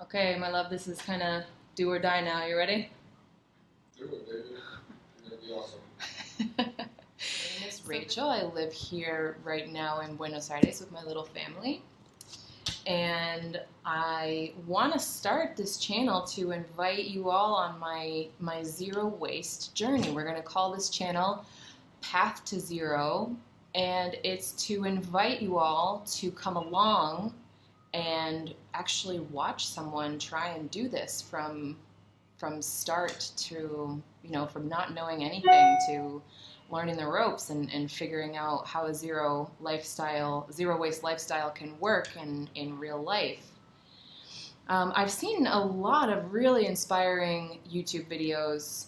Okay, my love, this is kind of do or die now. You ready? Do it, baby. It's gonna be awesome. My name is Rachel. I live here right now in Buenos Aires with my little family. And I want to start this channel to invite you all on my zero waste journey. We're going to call this channel Path to Zero. And it's to invite you all to come along and actually watch someone try and do this from start to, from not knowing anything to learning the ropes and figuring out how a zero waste lifestyle can work in real life. I've seen a lot of really inspiring YouTube videos.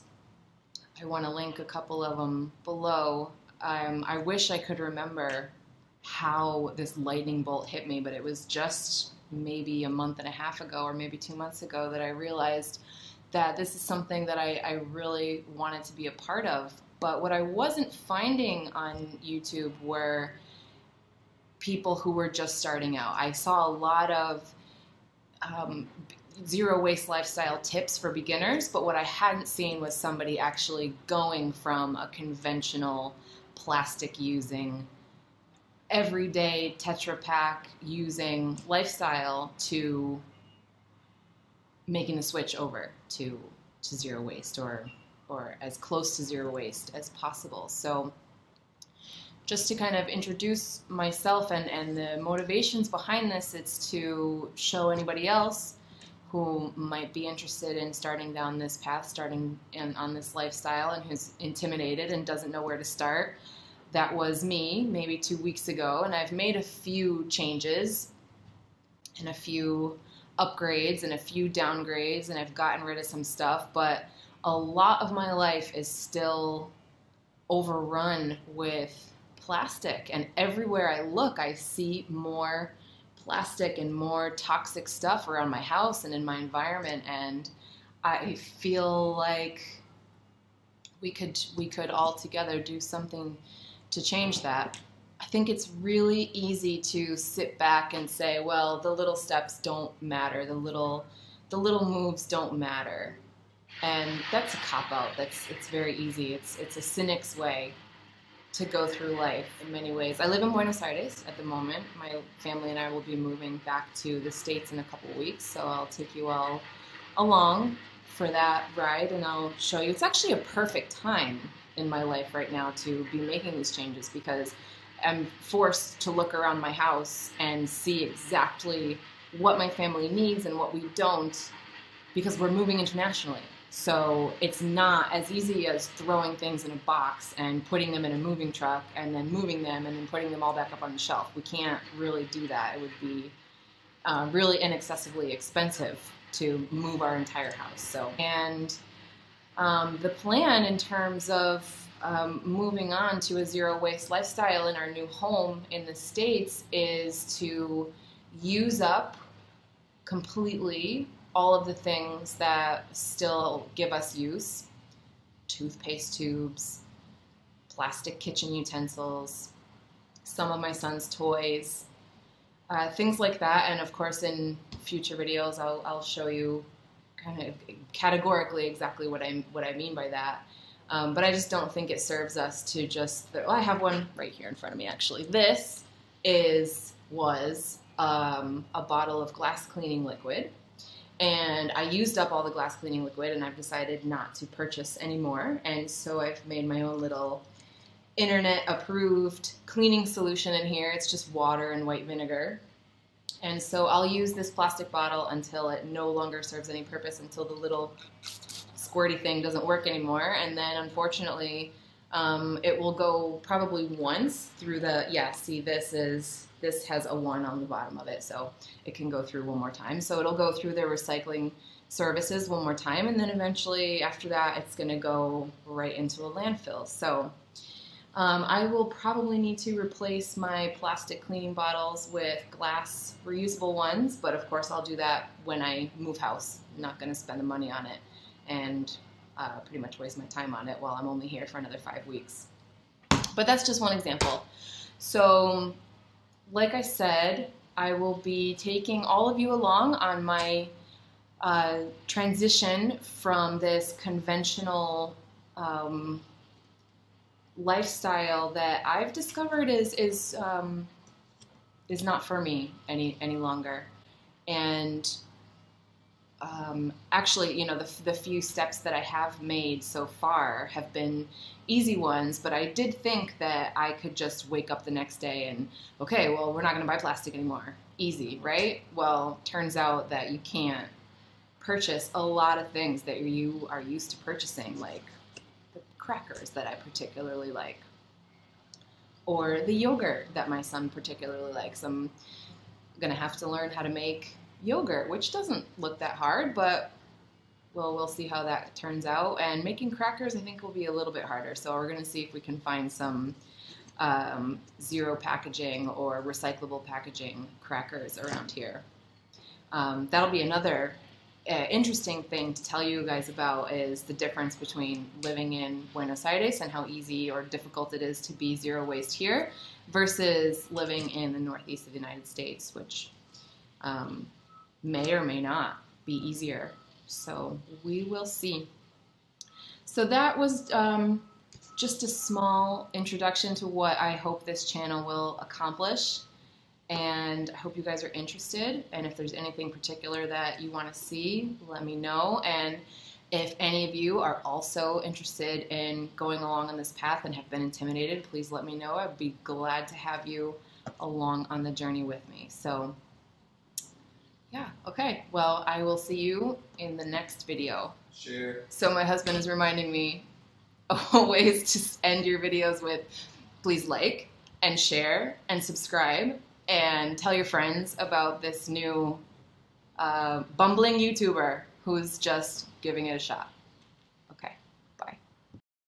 I want to link a couple of them below. I wish I could remember how this lightning bolt hit me, but it was just maybe a month and a half ago or maybe 2 months ago that I realized that this is something that I really wanted to be a part of. But what I wasn't finding on YouTube were people who were just starting out. I saw a lot of zero waste lifestyle tips for beginners, but what I hadn't seen was somebody actually going from a conventional plastic using, everyday Tetra Pak using lifestyle to making the switch over to zero waste or as close to zero waste as possible. So just to kind of introduce myself and the motivations behind this, it's to show anybody else who might be interested in starting down this path, on this lifestyle, and who's intimidated and doesn't know where to start. That was me maybe 2 weeks ago, and I've made a few changes and a few upgrades and a few downgrades, and I've gotten rid of some stuff, but a lot of my life is still overrun with plastic, and everywhere I look I see more plastic and more toxic stuff around my house and in my environment, and I feel like we could all together do something to change that. I think it's really easy to sit back and say, well, the little steps don't matter, the little moves don't matter. And that's a cop-out. It's very easy. It's a cynic's way to go through life in many ways. I live in Buenos Aires at the moment. My family and I will be moving back to the States in a couple of weeks, so I'll take you all along for that ride, and I'll show you. It's actually a perfect time in my life right now to be making these changes, because I'm forced to look around my house and see exactly what my family needs and what we don't, because we're moving internationally. So it's not as easy as throwing things in a box and putting them in a moving truck and then moving them and then putting them all back up on the shelf. We can't really do that. It would be really inaccessibly expensive to move our entire house. So, and the plan in terms of moving on to a zero waste lifestyle in our new home in the States is to use up completely all of the things that still give us use: toothpaste tubes, plastic kitchen utensils, some of my son's toys, things like that. And of course, in future videos, I'll show you kind of categorically exactly what I mean by that. But I just don't think it serves us to just. I have one right here in front of me, actually. This was a bottle of glass cleaning liquid. And I used up all the glass cleaning liquid, and I've decided not to purchase anymore. And so I've made my own little internet-approved cleaning solution in here. It's just water and white vinegar. And so I'll use this plastic bottle until it no longer serves any purpose, until the little squirty thing doesn't work anymore. And then, unfortunately, it will go probably once through the, see, this has a 1 on the bottom of it, so it can go through one more time. So it'll go through the recycling services one more time, and then eventually after that it's going to go right into a landfill. So I will probably need to replace my plastic cleaning bottles with glass reusable ones, but of course I'll do that when I move house. I'm not going to spend the money on it and pretty much waste my time on it while I'm only here for another 5 weeks. But that's just one example. So like I said, I will be taking all of you along on my transition from this conventional lifestyle that I've discovered is not for me any longer. And actually, you know, the few steps that I have made so far have been easy ones, but I did think that I could just wake up the next day and, okay, well, we're not going to buy plastic anymore. Easy, right? Well, turns out that you can't purchase a lot of things that you are used to purchasing, like the crackers that I particularly like, or the yogurt that my son particularly likes. I'm going to have to learn how to make yogurt, which doesn't look that hard, but we'll see how that turns out. And making crackers, I think, will be a little bit harder. So we're going to see if we can find some zero packaging or recyclable packaging crackers around here. That'll be another interesting thing to tell you guys about, is the difference between living in Buenos Aires and how easy or difficult it is to be zero waste here versus living in the northeast of the United States, which may or may not be easier. So we will see. So that was just a small introduction to what I hope this channel will accomplish. And I hope you guys are interested. And if there's anything particular that you want to see, let me know. And if any of you are also interested in going along on this path and have been intimidated, please let me know. I'd be glad to have you along on the journey with me. So yeah, okay. Well, I will see you in the next video. Share. So my husband is reminding me always to end your videos with, please like and share and subscribe and tell your friends about this new bumbling YouTuber who's just giving it a shot.